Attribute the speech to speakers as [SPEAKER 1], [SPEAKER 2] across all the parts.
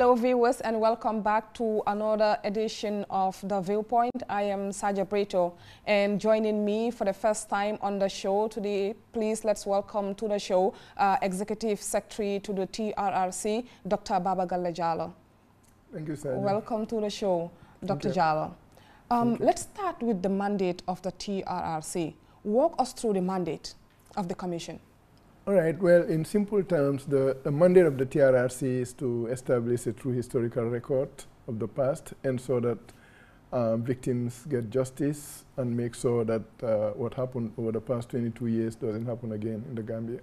[SPEAKER 1] Hello viewers and welcome back to another edition of The Viewpoint. I am Saja Brito and joining me for the first time on the show today, please let's welcome to the show Executive Secretary to the TRRC, Dr. Baba Gallejalo.
[SPEAKER 2] Thank you, Saja.
[SPEAKER 1] Welcome to the show, Dr. Jallo. Let's start with the mandate of the TRRC. Walk us through the mandate of the Commission.
[SPEAKER 2] All right, well, in simple terms, the mandate of the TRRC is to establish a true historical record of the past and so that victims get justice and make sure that what happened over the past 22 years doesn't happen again in the Gambia.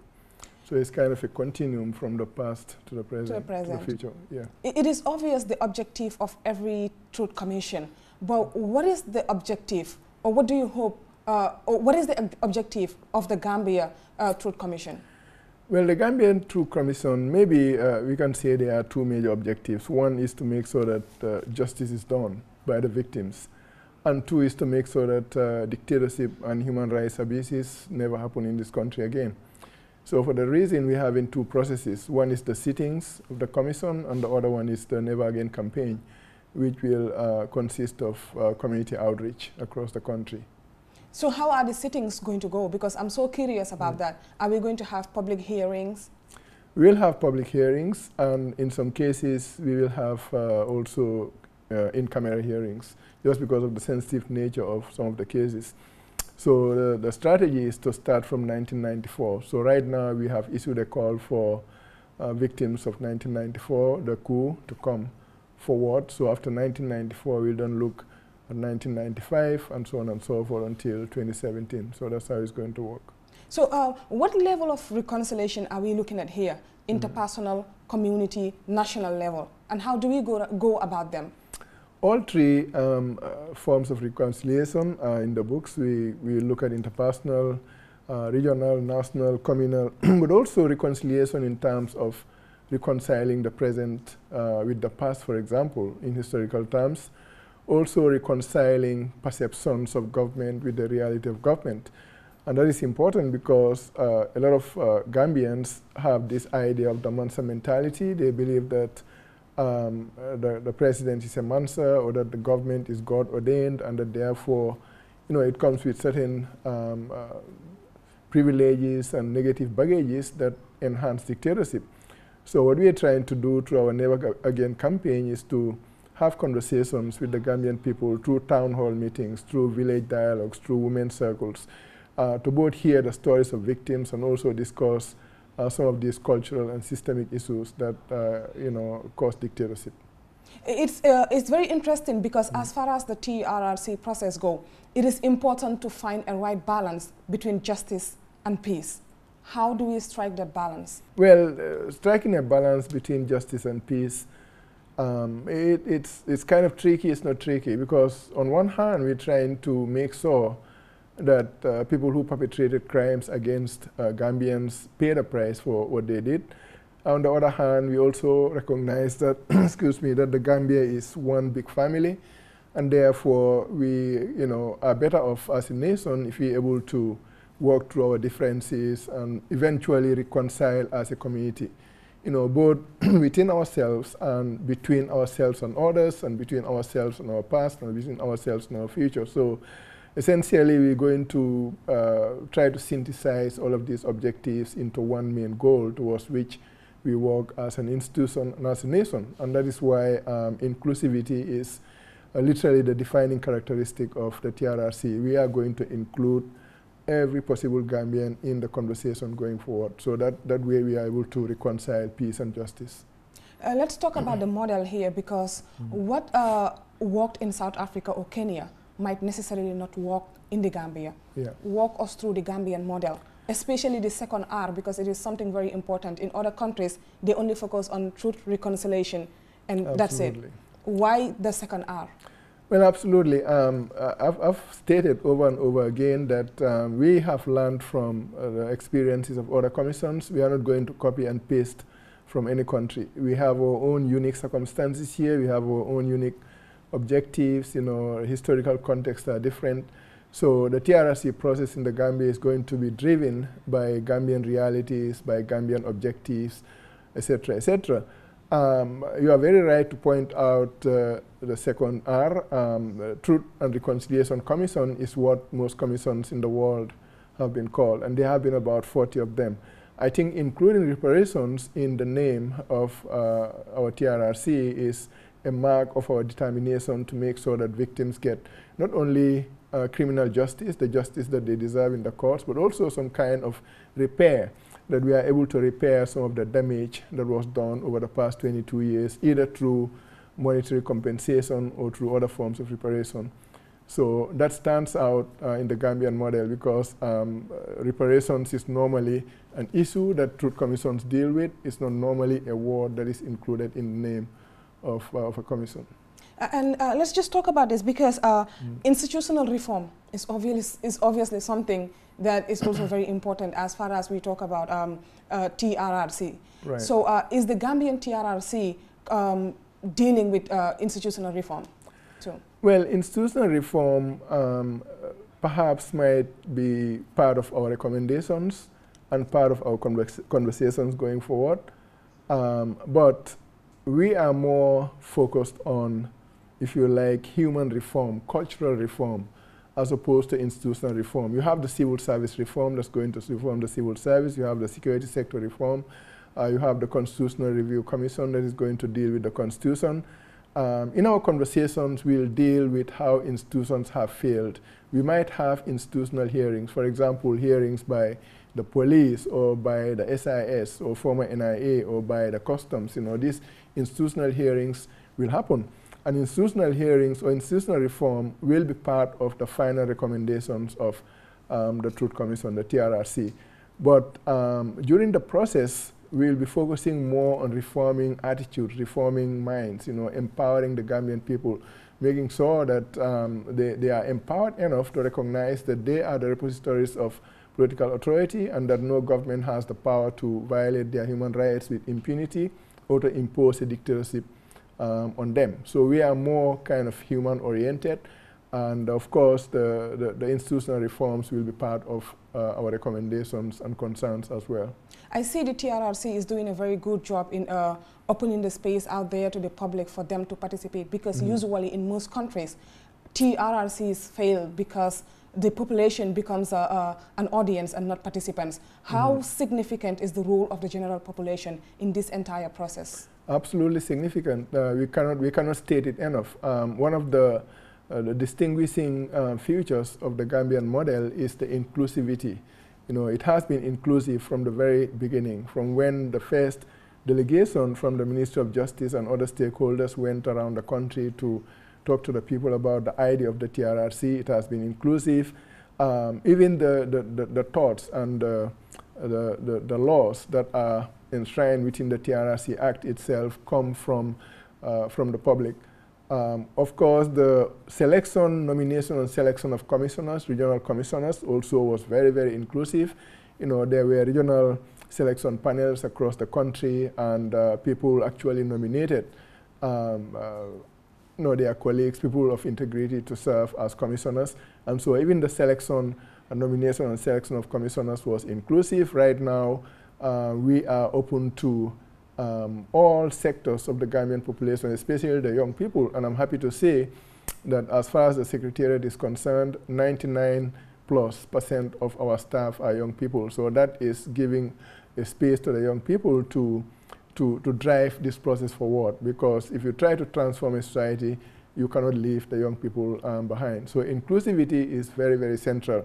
[SPEAKER 2] So it's kind of a continuum from the past to the present, to the future. Yeah.
[SPEAKER 1] It is obvious the objective of every Truth Commission, but what is the objective, or what do you hope, or what is the objective of the Gambia Truth Commission?
[SPEAKER 2] Well, the Gambian Truth Commission, maybe we can say there are two major objectives. One is to make sure that justice is done by the victims. And two is to make sure that dictatorship and human rights abuses never happen in this country again. So for the reason, we have in two processes. One is the sittings of the commission, and the other one is the Never Again campaign, which will consist of community outreach across the country.
[SPEAKER 1] So how are the sittings going to go? Because I'm so curious about that. Are we going to have public hearings?
[SPEAKER 2] We will have public hearings, and in some cases, we will have also in-camera hearings, just because of the sensitive nature of some of the cases. So the strategy is to start from 1994. So right now, we have issued a call for victims of 1994, the coup, to come forward. So after 1994, we'll then look at 1995 and so on and so forth until 2017. So that's how it's going to work.
[SPEAKER 1] So what level of reconciliation are we looking at here? Interpersonal, community, national level? And how do we go about them?
[SPEAKER 2] All three forms of reconciliation are in the books. We look at interpersonal, regional, national, communal, but also reconciliation in terms of reconciling the present with the past, for example, in historical terms. Also reconciling perceptions of government with the reality of government. And that is important because a lot of Gambians have this idea of the Mansa mentality. They believe that the president is a Mansa, or that the government is God ordained, and that therefore, it comes with certain privileges and negative baggages that enhance dictatorship. So what we are trying to do through our Never Again campaign is to have conversations with the Gambian people through town hall meetings, through village dialogues, through women's circles, to both hear the stories of victims and also discuss some of these cultural and systemic issues that cause dictatorship.
[SPEAKER 1] It's very interesting because as far as the TRRC process goes, it is important to find a right balance between justice and peace. How do we strike that balance?
[SPEAKER 2] Well, striking a balance between justice and peace, it's kind of tricky. It's not tricky because on one hand, we're trying to make sure that people who perpetrated crimes against Gambians pay the price for what they did. On the other hand, we also recognize that, excuse me, that the Gambia is one big family, and therefore we, are better off as a nation if we're able to work through our differences and eventually reconcile as a community. Both within ourselves and between ourselves and others, and between ourselves and our past, and between ourselves and our future. So essentially, we're going to try to synthesize all of these objectives into one main goal towards which we work as an institution and as a nation. And that is why inclusivity is literally the defining characteristic of the TRRC. We are going to include every possible Gambian in the conversation going forward, so that way we are able to reconcile peace and justice.
[SPEAKER 1] Let's talk about the model here, because what worked in South Africa or Kenya might necessarily not work in the Gambia. Yeah. Walk us through the Gambian model, especially the second R, because it is something very important. In other countries, they only focus on truth, reconciliation, and that's it. Why the second R?
[SPEAKER 2] Well, absolutely. I've stated over and over again that we have learned from the experiences of other commissions. We are not going to copy and paste from any country. We have our own unique circumstances here. We have our own unique objectives. Historical contexts are different. So the TRC process in the Gambia is going to be driven by Gambian realities, by Gambian objectives, etc., etc. You are very right to point out the second R. Truth and Reconciliation Commission is what most commissions in the world have been called, and there have been about 40 of them. I think including reparations in the name of our TRRC is a mark of our determination to make sure that victims get not only criminal justice, the justice that they deserve in the courts, but also some kind of repair, that we are able to repair some of the damage that was done over the past 22 years, either through monetary compensation or through other forms of reparation. So that stands out in the Gambian model because reparations is normally an issue that truth commissions deal with. It's not normally a word that is included in the name of a commission.
[SPEAKER 1] And let's just talk about this because institutional reform is obviously something that is also very important as far as we talk about TRRC.
[SPEAKER 2] Right.
[SPEAKER 1] So is the Gambian TRRC dealing with institutional reform too?
[SPEAKER 2] Well, institutional reform perhaps might be part of our recommendations and part of our conversations going forward. But we are more focused on, if you like, human reform, cultural reform, as opposed to institutional reform. You have the civil service reform that's going to reform the civil service. You have the security sector reform. You have the Constitutional Review Commission that is going to deal with the Constitution. In our conversations, we'll deal with how institutions have failed. We might have institutional hearings, for example, hearings by the police or by the SIS or former NIA or by the customs. You know, these institutional hearings will happen. And institutional hearings or institutional reform will be part of the final recommendations of the Truth Commission, the TRRC. But during the process, we'll be focusing more on reforming attitudes, reforming minds, you know, empowering the Gambian people, making sure that they are empowered enough to recognize that they are the repositories of political authority and that no government has the power to violate their human rights with impunity or to impose a dictatorship on them. So we are more kind of human-oriented, and of course the institutional reforms will be part of our recommendations and concerns as well.
[SPEAKER 1] I see the TRRC is doing a very good job in opening the space out there to the public for them to participate, because usually in most countries TRRCs fail because the population becomes an audience and not participants. How significant is the role of the general population in this entire process? Absolutely significant. We cannot state it enough. One of the distinguishing features of the Gambian model is the inclusivity. You know, it has been inclusive from the very beginning, from when the first delegation from the Ministry of Justice and other stakeholders went around the country to talk to the people about the idea of the TRRC. It has been inclusive. Even the thoughts and the laws that are enshrined within the TRRC Act itself come from the public. Of course, the nomination and selection of commissioners, regional commissioners, also was very, very inclusive. You know, there were regional selection panels across the country, and people actually nominated their colleagues, people of integrity, to serve as commissioners. And so even the selection and nomination and selection of commissioners was inclusive. Right now, we are open to all sectors of the Gambian population, especially the young people. And I'm happy to say that as far as the Secretariat is concerned, 99+% of our staff are young people. So that is giving a space to the young people to drive this process forward, because if you try to transform a society, you cannot leave the young people behind. So inclusivity is very, very central.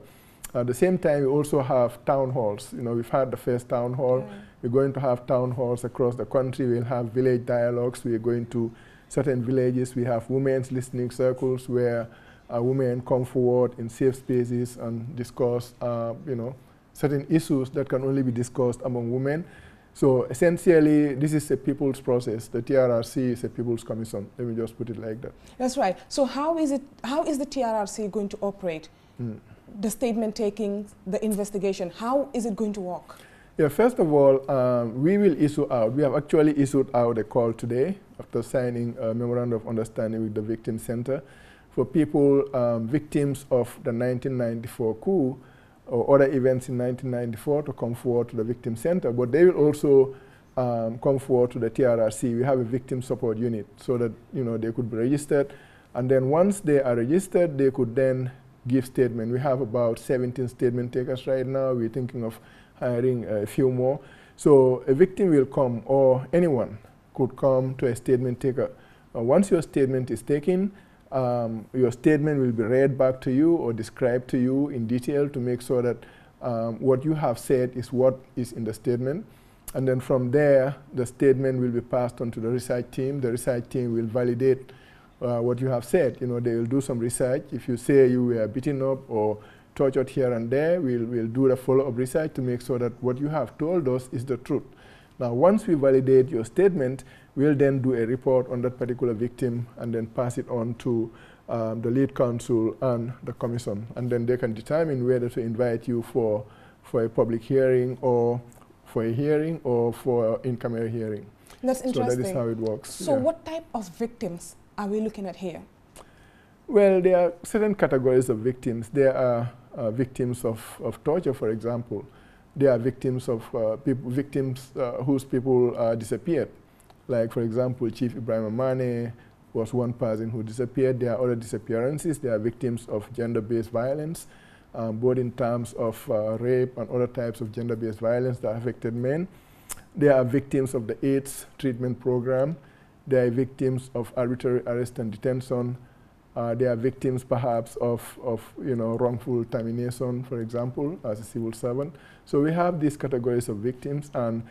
[SPEAKER 1] At the same time, we also have town halls. You know, we've had the first town hall. Yeah. We're going to have town halls across the country. We'll have village dialogues. We're going to certain villages. We have women's listening circles where women come forward in safe spaces and discuss, certain issues that can only be discussed among women. So essentially, this is a people's process. The TRRC is a people's commission. Let me just put it like that. That's right. So how is the TRRC going to operate? The statement taking, the investigation, how is it going to work? Yeah, first of all, we will issue out, we have actually issued out a call today after signing a memorandum of understanding with the Victim Center for people, victims of the 1994 coup or other events in 1994 to come forward to the Victim Center. But they will also
[SPEAKER 2] come forward to the TRC. We have a victim support unit so that they could be registered. And then once they are registered, they could then give statement. We have about 17 statement takers right now. We're thinking of hiring a few more. So a victim will come, or anyone could come to a statement taker. Once your statement is taken, your statement will be read back to you or described to you in detail to make sure that what you have said is what is in the statement. And then from there, the statement will be passed on to the research team. The research team will validate what you have said. They will do some research. If you say you were beaten up or tortured here and there, we'll do the follow-up research to make sure that what you have told us is the truth. Now, once we validate your statement, we'll then do a report on that particular victim and then pass it on to the lead counsel and the commission. And then they can determine whether to invite you for a public hearing or for a hearing or for an in-camera hearing.
[SPEAKER 1] That's interesting.
[SPEAKER 2] So that is how it works.
[SPEAKER 1] So what type of victims are we looking at here?
[SPEAKER 2] Well, there are certain categories of victims. There are victims of torture, for example. There are victims of victims whose people disappeared. Like, for example, Chief Ibrahim Mane was one person who disappeared. There are other disappearances. There are victims of gender-based violence, both in terms of rape and other types of gender-based violence that affected men. There are victims of the AIDS treatment program. There are victims of arbitrary arrest and detention. There are victims, perhaps, of wrongful termination, for example, as a civil servant. So we have these categories of victims, and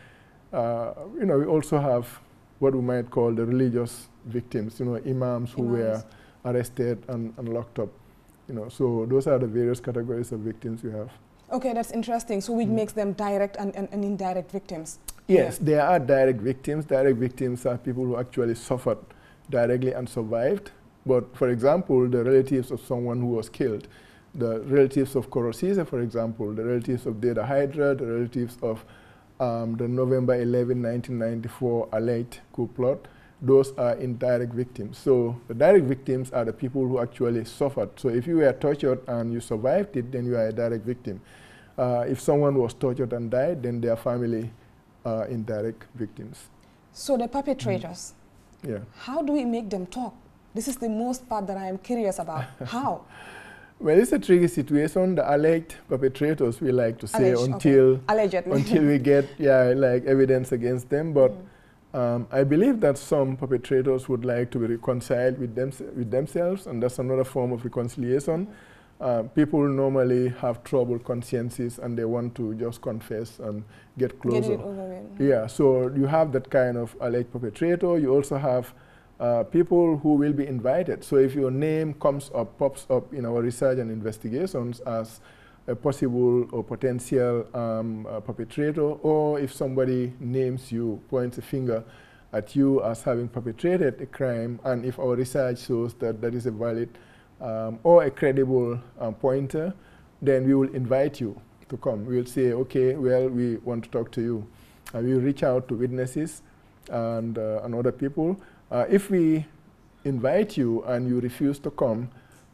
[SPEAKER 2] we also have what we might call the religious victims. Imams who were arrested and locked up. So those are the various categories of victims we have. Okay,
[SPEAKER 1] that's interesting. So which makes them direct and indirect victims?
[SPEAKER 2] Yes, there are direct victims. Direct victims are people who actually suffered directly and survived. But, for example, the relatives of someone who was killed, the relatives of Korosise, for example, the relatives of Deda Hydra, the relatives of the November 11, 1994 alleged coup plot, those are indirect victims. So the direct victims are the people who actually suffered. So if you were tortured and you survived it, then you are a direct victim. If someone was tortured and died, then their family are indirect victims.
[SPEAKER 1] So the perpetrators, how do we make them talk? This is the most part that I am curious about. How?
[SPEAKER 2] Well, it's a tricky situation. The alleged perpetrators, we like to say, until we get evidence against them. But I believe that some perpetrators would like to be reconciled with themselves, and that's another form of reconciliation. People normally have troubled consciences, and they want to just confess and get closer. Get it over with. Yeah, so you have that kind of alleged perpetrator. You also have people who will be invited. So if your name pops up in our research and investigations as a possible or potential perpetrator, or if somebody names you, points a finger at you as having perpetrated a crime, and if our research shows that that is a valid or a credible pointer, then we will invite you to come. We'll say, okay, well, we want to talk to you. We'll reach out to witnesses and other people. If we invite you and you refuse to come,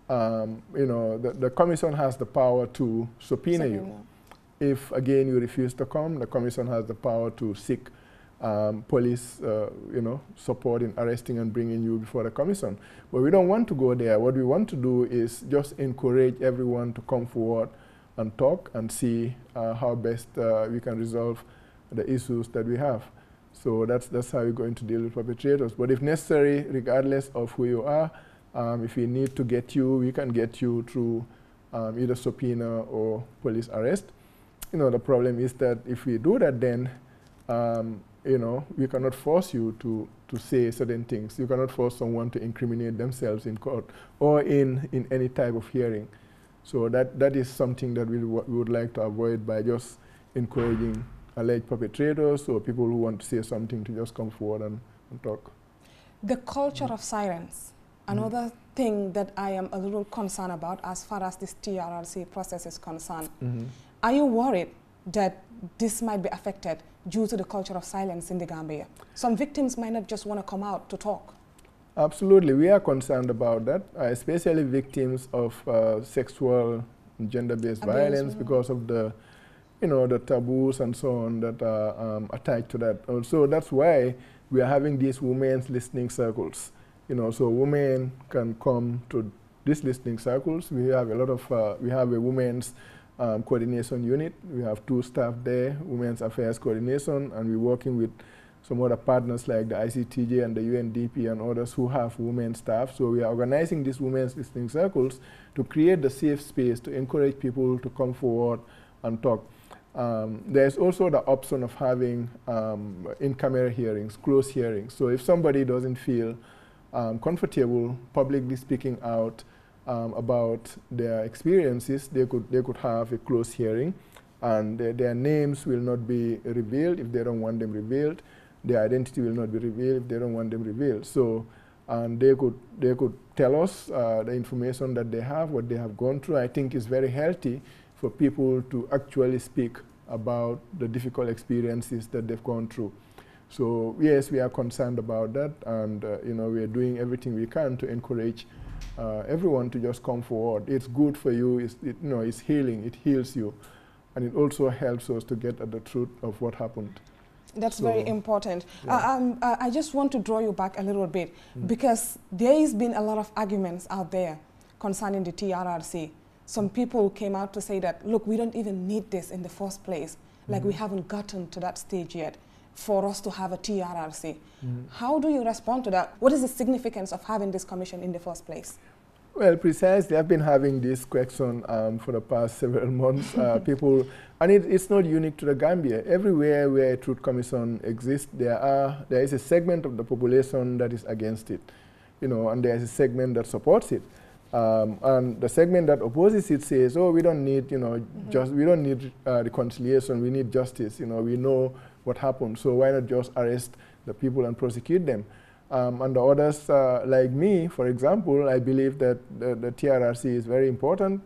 [SPEAKER 2] the commission has the power to subpoena you. If, again, you refuse to come, the commission has the power to seek police support in arresting and bringing you before the commission. But we don't want to go there. What we want to do is just encourage everyone to come forward and talk and see how best we can resolve the issues that we have. So that's how we're going to deal with perpetrators. But if necessary, regardless of who you are, if we need to get you, we can get you through either subpoena or police arrest. The problem is that if we do that, then we cannot force you to say certain things. You cannot force someone to incriminate themselves in court or in any type of hearing. So that is something that we would like to avoid by just encouraging alleged perpetrators or people who want to say something to just come forward and talk.
[SPEAKER 1] The culture of silence, another thing that I am a little concerned about as far as this TRC process is concerned. Are you worried that this might be affected due to the culture of silence in the Gambia? Some victims might not just want to come out to talk.
[SPEAKER 2] Absolutely, we are concerned about that, especially victims of sexual and gender-based violence because of the the taboos and so on that are attached to that. Also, that's why we are having these women's listening circles. So women can come to these listening circles. We have a lot of, we have a women's coordination unit. We have 2 staff there, Women's Affairs Coordination, and we're working with some other partners like the ICTJ and the UNDP and others who have women staff. So we are organizing these women's listening circles to create the safe space to encourage people to come forward and talk. There's also the option of having in-camera hearings, closed hearings. So if somebody doesn't feel comfortable publicly speaking out about their experiences, they could have a closed hearing, and their names will not be revealed if they don't want them revealed. Their identity will not be revealed if they don't want them revealed. So, and they could tell us the information that they have, what they have gone through. I think it's very healthy for people to actually speak about the difficult experiences that they've gone through. So yes, we are concerned about that, and we are doing everything we can to encourage everyone to just come forward. It's good for you. It's healing. It heals you, and it also helps us to get at the truth of what happened.
[SPEAKER 1] That's very important. Yeah. I just want to draw you back a little bit, because there has been a lot of arguments out there concerning the TRRC. Some people came out to say that, look, we don't even need this in the first place. Like, we haven't gotten to that stage yet for us to have a TRRC. How do you respond to that? What is the significance of having this commission in the first place?
[SPEAKER 2] Well, precisely. I've been having this question for the past several months. People, and it's not unique to the Gambia. Everywhere where a truth commission exists, there is a segment of the population that is against it, and there is a segment that supports it. And the segment that opposes it says, "Oh, we don't need, we don't need reconciliation. We need justice. We know what happened. So why not just arrest the people and prosecute them?" And the others, like me, for example, I believe that the TRRC is very important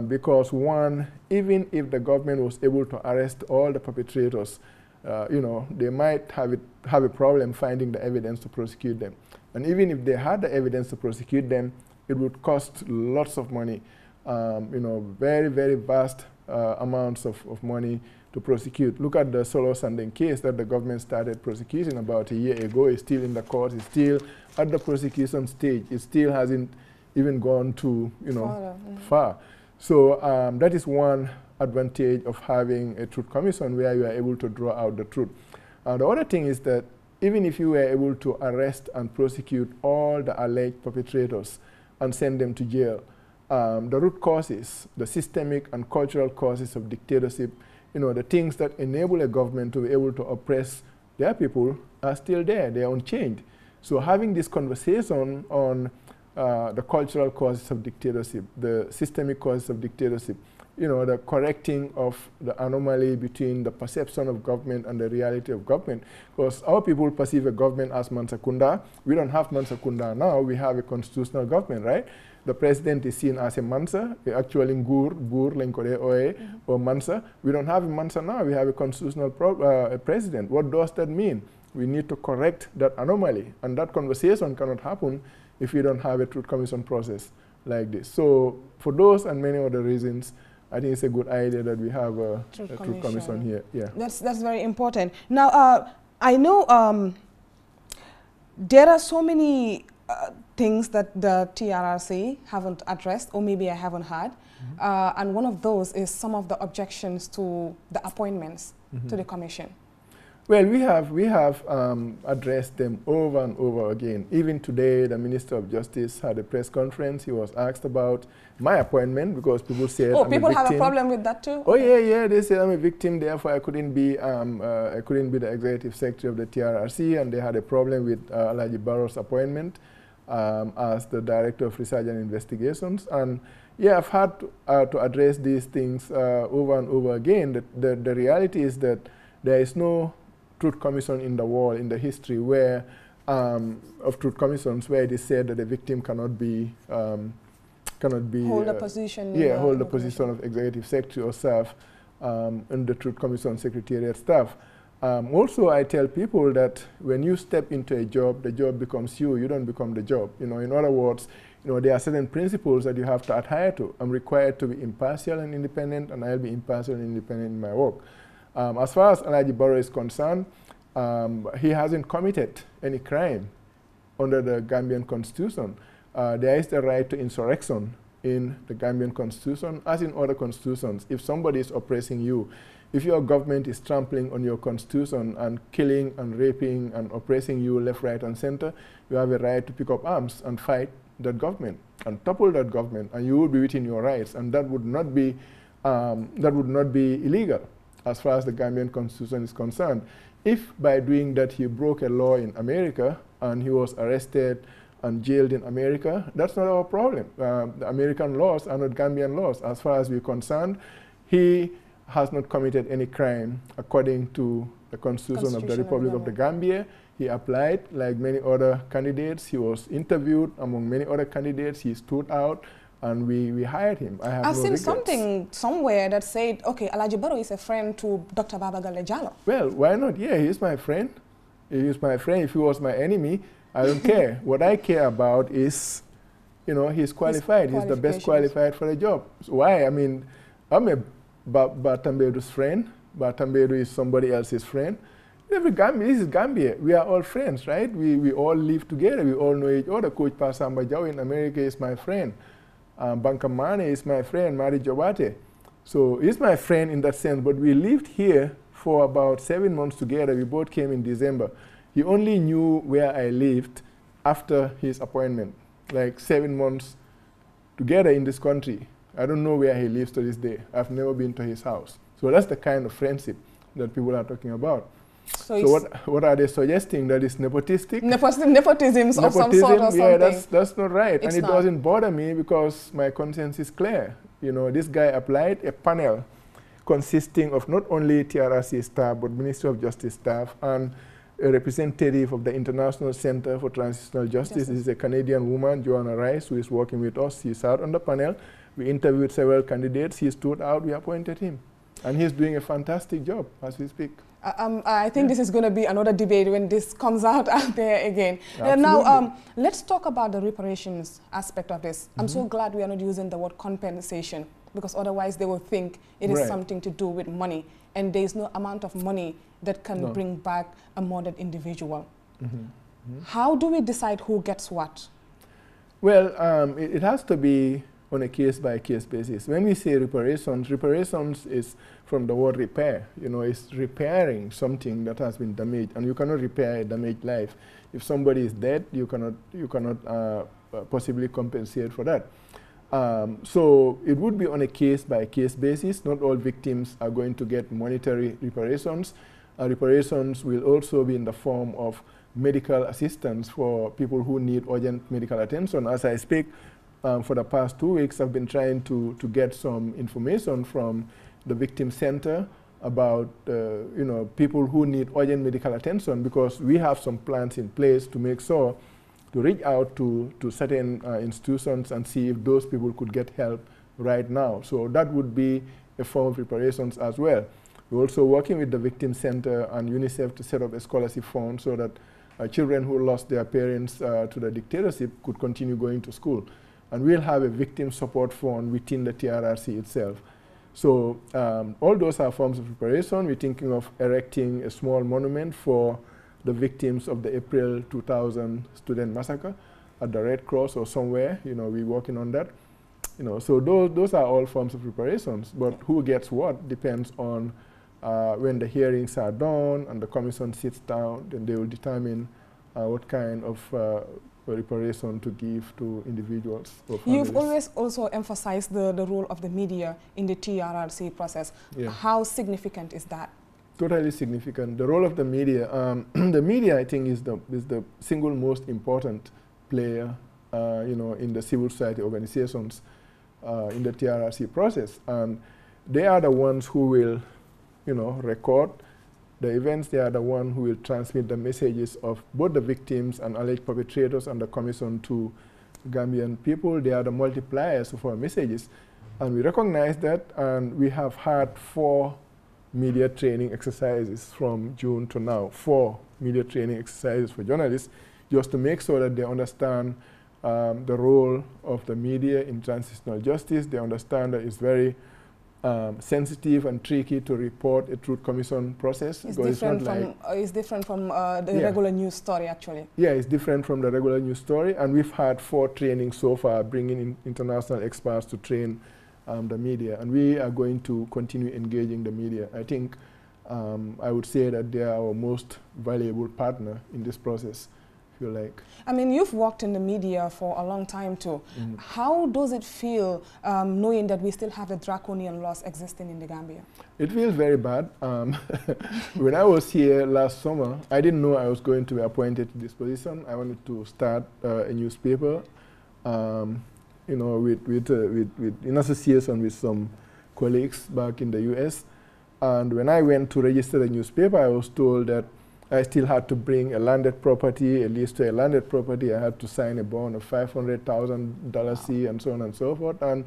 [SPEAKER 2] because, one, even if the government was able to arrest all the perpetrators, they might have a problem finding the evidence to prosecute them. And even if they had the evidence to prosecute them, it would cost lots of money, very, very vast amounts of money to prosecute. Look at the Solo Sandeng case that the government started prosecuting about a year ago. It's still in the court. It's still at the prosecution stage. It still hasn't even gone to far. So that is one advantage of having a truth commission, where you are able to draw out the truth. The other thing is that even if you were able to arrest and prosecute all the alleged perpetrators and send them to jail, the root causes, the systemic and cultural causes of dictatorship, the things that enable a government to be able to oppress their people are still there. They are unchanged. So having this conversation on the cultural causes of dictatorship, the systemic causes of dictatorship, the correcting of the anomaly between the perception of government and the reality of government. Because our people perceive a government as Mansakunda. We don't have Mansakunda now. We have a constitutional government, right? The president is seen as a Mansa, actually Bur, Lenkore, Oe, or Mansa. We don't have a Mansa now. We have a constitutional president. What does that mean? We need to correct that anomaly. And that conversation cannot happen if we don't have a truth commission process like this. So for those and many other reasons, I think it's a good idea that we have a truth commission here. Yeah,
[SPEAKER 1] that's very important. Now, I know there are so many things that the TRRC haven't addressed, or maybe I haven't heard, and one of those is some of the objections to the appointments to the commission.
[SPEAKER 2] Well, we have addressed them over and over again. Even today, the Minister of Justice had a press conference. He was asked about my appointment because people said,
[SPEAKER 1] "Oh, people have a problem with that too."
[SPEAKER 2] Oh yeah. They said I'm a victim, therefore I couldn't be the executive secretary of the TRRC, and they had a problem with Alhaji Barrow's appointment as the director of research and investigations. And yeah, I've had to address these things over and over again. The reality is that there is no truth commission in the world, in the history, where of truth commissions, where it is said that the victim cannot be
[SPEAKER 1] hold a position.
[SPEAKER 2] Yeah, hold the position of executive secretary or serve in the truth commission secretariat staff. Also, I tell people that when you step into a job, the job becomes you. You don't become the job. In other words, there are certain principles that you have to adhere to. I'm required to be impartial and independent, and I'll be impartial and independent in my work. As far as Alhaji Barrow is concerned, he hasn't committed any crime under the Gambian Constitution. There is the right to insurrection in the Gambian Constitution, as in other constitutions. If somebody is oppressing you, if your government is trampling on your constitution and killing and raping and oppressing you left, right, and center, you have a right to pick up arms and fight that government and topple that government, and you will be within your rights, and that would not be illegal as far as the Gambian Constitution is concerned. If by doing that he broke a law in America and he was arrested and jailed in America, that's not our problem. The American laws are not Gambian laws. As far as we're concerned, he has not committed any crime according to the Constitution of the Republic of the Gambia. He applied like many other candidates. He was interviewed among many other candidates. He stood out, and we hired him. I've
[SPEAKER 1] seen something somewhere that said, okay, Alhaji Barrow is a friend to Dr. Babagale Jallow.
[SPEAKER 2] Well, why not? Yeah, he's my friend. He is my friend. If he was my enemy, I don't care. What I care about is, he's qualified. He's the best qualified for the job. So why? I mean, I'm a Batambedu's friend. Batambedu is somebody else's friend. This is Gambia. We are all friends, right? We all live together. We all know each other. Coach Pasamba Jaw in America is my friend. Bankamane is my friend. Mari Jawate. So he's my friend in that sense. But we lived here for about 7 months together. We both came in December. He only knew where I lived after his appointment, like 7 months together in this country. I don't know where he lives to this day. I've never been to his house. So that's the kind of friendship that people are talking about. So what are they suggesting? That is nepotistic?
[SPEAKER 1] Nepotism of some sort or something.
[SPEAKER 2] Yeah, that's not right. And it doesn't bother me because my conscience is clear. This guy applied a panel consisting of not only TRC staff, but Ministry of Justice staff, and a representative of the International Center for Transitional Justice. This is a Canadian woman, Joanna Rice, who is working with us. He sat on the panel. We interviewed several candidates. He stood out. We appointed him. And he's doing a fantastic job as we speak.
[SPEAKER 1] I think this is going to be another debate when this comes out there again.
[SPEAKER 2] Now,
[SPEAKER 1] let's talk about the reparations aspect of this. I'm so glad we are not using the word compensation, because otherwise they will think it is something to do with money. And there is no amount of money that can bring back a murdered individual. How do we decide who gets what?
[SPEAKER 2] Well, it has to be on a case-by-case basis. When we say reparations, reparations is from the word repair. It's repairing something that has been damaged, and you cannot repair a damaged life. If somebody is dead, you cannot possibly compensate for that. So it would be on a case-by-case basis. Not all victims are going to get monetary reparations. Reparations will also be in the form of medical assistance for people who need urgent medical attention. As I speak, for the past 2 weeks, I've been trying to get some information from the victim center about people who need urgent medical attention, because we have some plans in place to make sure to reach out to certain institutions and see if those people could get help right now. So that would be a form of reparations as well. We're also working with the Victim Center and UNICEF to set up a scholarship fund so that children who lost their parents to the dictatorship could continue going to school. And we'll have a victim support fund within the TRRC itself. So all those are forms of reparation. We're thinking of erecting a small monument for the victims of the April 2000 student massacre at the Red Cross or somewhere. We're working on that. So those are all forms of reparations. But who gets what depends on when the hearings are done and the commission sits down, then they will determine what kind of reparation to give to individuals or families.
[SPEAKER 1] You've always also emphasized the role of the media in the TRRC process. Yeah. How significant is that?
[SPEAKER 2] Totally significant. The role of the media, the media, I think, is the single most important player, in the civil society organizations in the TRRC process, and they are the ones who will, record the events. They are the ones who will transmit the messages of both the victims and alleged perpetrators and the commission to Gambian people. They are the multipliers of our messages, and we recognize that, and we have had 4 media training exercises from June to now, 4 media training exercises for journalists, just to make sure that they understand the role of the media in transitional justice. They understand that it's very sensitive and tricky to report a truth commission process.
[SPEAKER 1] It's different from the regular news story, actually. Yeah,
[SPEAKER 2] it's different from the regular news story, and we've had 4 trainings so far, bringing in international experts to train the media, and we are going to continue engaging the media. I think I would say that they are our most valuable partner in this process, if you like.
[SPEAKER 1] I mean, you've worked in the media for a long time too. How does it feel knowing that we still have the draconian laws existing in the Gambia?
[SPEAKER 2] It feels very bad. When I was here last summer, I didn't know I was going to be appointed to this position. I wanted to start a newspaper, you know, in association with some colleagues back in the US. And when I went to register the newspaper, I was told that I still had to bring a landed property, a list to a landed property. I had to sign a bond of $500,000 and so on and so forth. And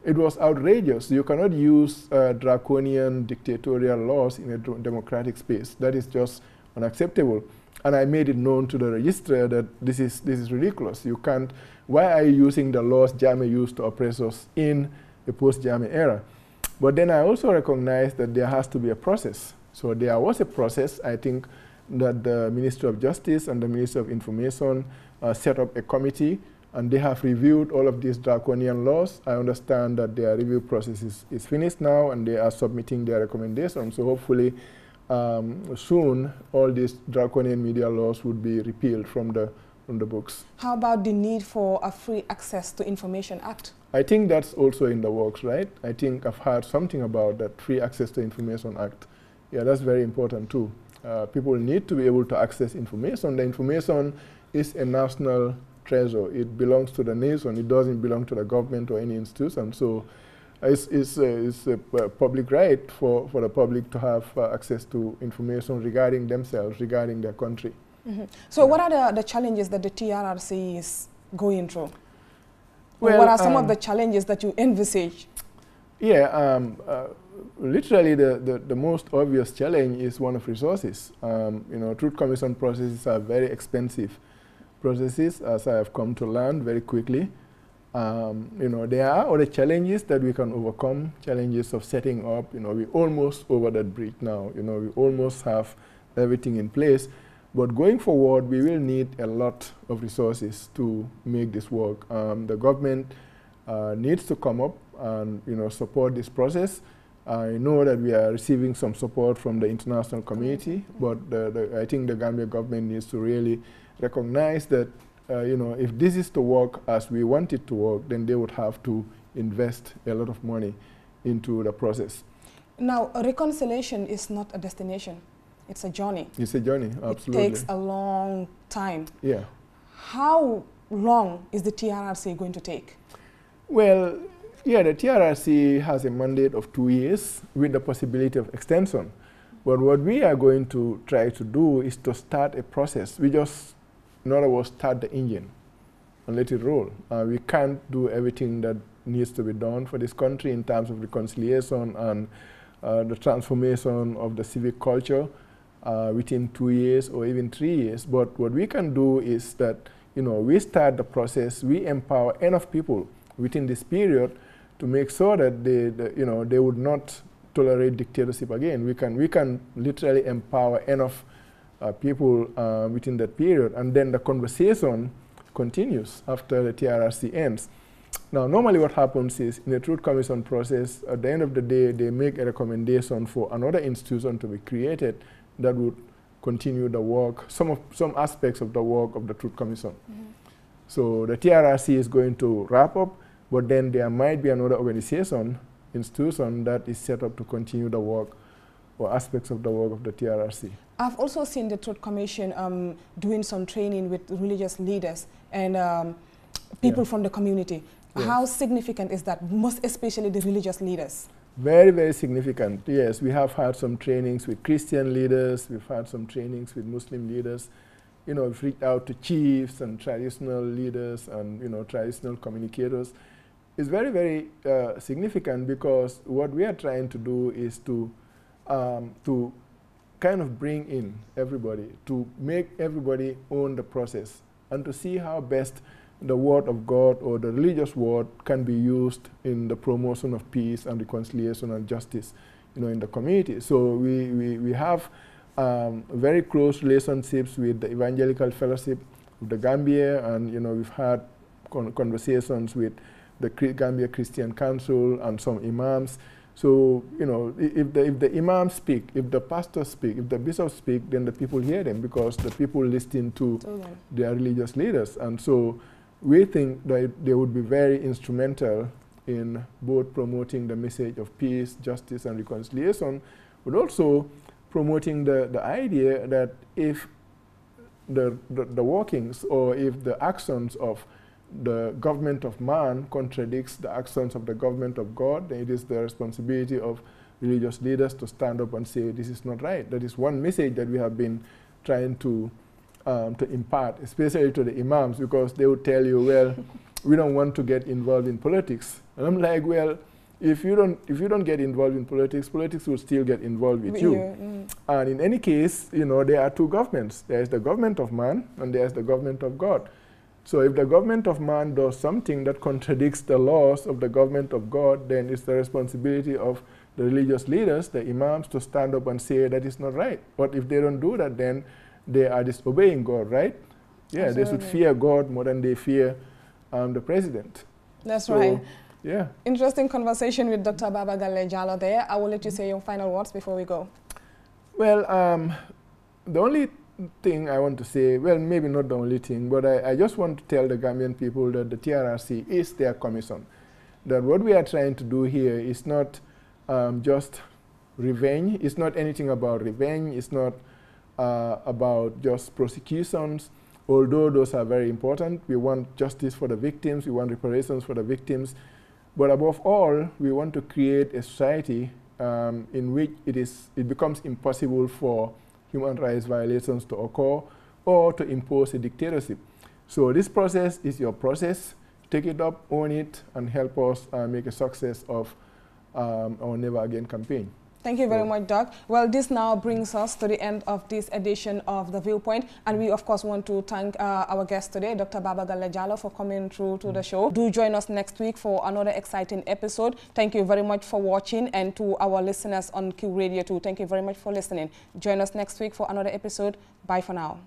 [SPEAKER 2] it was outrageous. You cannot use draconian dictatorial laws in a democratic space. That is just unacceptable. And I made it known to the registrar that this is ridiculous. You can't. Why are you using the laws Jammeh used to oppress us in the post-Jammeh era? But then I also recognize that there has to be a process. So there was a process, I think, that the Ministry of Justice and the Ministry of Information set up a committee, and they have reviewed all of these draconian laws. I understand that their review process is finished now, and they are submitting their recommendations. So hopefully soon all these draconian media laws would be repealed from the books.
[SPEAKER 1] How about the need for a Free Access to Information Act?
[SPEAKER 2] I think that's also in the works, right? I think I've heard something about that Free Access to Information Act. Yeah, that's very important too. People need to be able to access information. The information is a national treasure. It belongs to the nation. It doesn't belong to the government or any institution. So it's a public right for the public to have access to information regarding themselves, regarding their country.
[SPEAKER 1] So what are the challenges that the TRRC is going through? Well, what are some of the challenges that you envisage?
[SPEAKER 2] Yeah, literally the most obvious challenge is one of resources. You know, truth commission processes are very expensive processes, as I have come to learn very quickly. You know, there are other challenges that we can overcome, challenges of setting up. You know, we're almost over that bridge now. You know, we almost have everything in place. But going forward, we will need a lot of resources to make this work. The government needs to come up and, you know, support this process. I know that we are receiving some support from the international community, but I think the Gambia government needs to really recognize that, you know, if this is to work as we want it to work, then they would have to invest a lot of money into the process.
[SPEAKER 1] Now, reconciliation is not a destination. It's a journey.
[SPEAKER 2] It's a journey, absolutely.
[SPEAKER 1] It takes a long time.
[SPEAKER 2] Yeah.
[SPEAKER 1] How long is the TRRC going to take?
[SPEAKER 2] Well, yeah, the TRRC has a mandate of 2 years with the possibility of extension. But what we are going to try to do is to start a process. We just, in other words, start the engine and let it roll. We can't do everything that needs to be done for this country in terms of reconciliation and the transformation of the civic culture within 2 years or even 3 years. But what we can do is that, you know, we start the process, we empower enough people within this period to make sure that they would not tolerate dictatorship again. We can literally empower enough people within that period, and then the conversation continues after the TRRC ends. Now, normally what happens is, in the Truth Commission process, at the end of the day, they make a recommendation for another institution to be created that would continue the work, some aspects of the work of the Truth Commission. So the TRRC is going to wrap up, but then there might be another organization, institution, that is set up to continue the work or aspects of the work of the TRRC.
[SPEAKER 1] I've also seen the Truth Commission doing some training with religious leaders and people from the community. Yes. How significant is that, most especially the religious leaders?
[SPEAKER 2] Very, very significant. Yes, we have had some trainings with Christian leaders. We've had some trainings with Muslim leaders. You know, we've reached out to chiefs and traditional leaders and, you know, traditional communicators. It's very, very significant, because what we are trying to do is to kind of bring in everybody, to make everybody own the process, and to see how best the word of God or the religious word can be used in the promotion of peace and reconciliation and justice, in the community. So we have very close relationships with the Evangelical Fellowship of the Gambia, and we've had conversations with the Gambia Christian Council and some imams. So, if the imams speak, if the pastors speak, if the bishops speak, then the people hear them because the people listen to their religious leaders. And so we think that they would be very instrumental in both promoting the message of peace, justice, and reconciliation, but also promoting the idea that if the workings or if the actions of the government of man contradicts the actions of the government of God, then it is the responsibility of religious leaders to stand up and say this is not right. That is one message that we have been trying to impart, especially to the imams, because they would tell you, well, we don't want to get involved in politics. And I'm like, well, if you don't get involved in politics, politics will still get involved with you. And in any case, there are two governments. There is the government of man and there is the government of God. So if the government of man does something that contradicts the laws of the government of God, then it's the responsibility of the religious leaders, the imams, to stand up and say that is not right. But if they don't do that, then they are disobeying God, right? Yeah, absolutely. They should fear God more than they fear the president.
[SPEAKER 1] That's right.
[SPEAKER 2] Yeah.
[SPEAKER 1] Interesting conversation with Dr. Baba Galle Jallow there. I will let you say your final words before we go.
[SPEAKER 2] Well, the only thing I want to say, well, maybe not the only thing, but I just want to tell the Gambian people that the TRRC is their commission. That what we are trying to do here is not just revenge. It's not anything about revenge. It's not about just prosecutions, although those are very important. We want justice for the victims. We want reparations for the victims. But above all, we want to create a society in which it becomes impossible for human rights violations to occur or to impose a dictatorship. So this process is your process. Take it up, own it, and help us make a success of our Never Again campaign.
[SPEAKER 1] Thank you very much, Doc. Well, this now brings us to the end of this edition of The Viewpoint. And we, of course, want to thank our guest today, Dr. Baba Galle Jallow, for coming through to the show. Do join us next week for another exciting episode. Thank you very much for watching. And to our listeners on Q Radio 2, thank you very much for listening. Join us next week for another episode. Bye for now.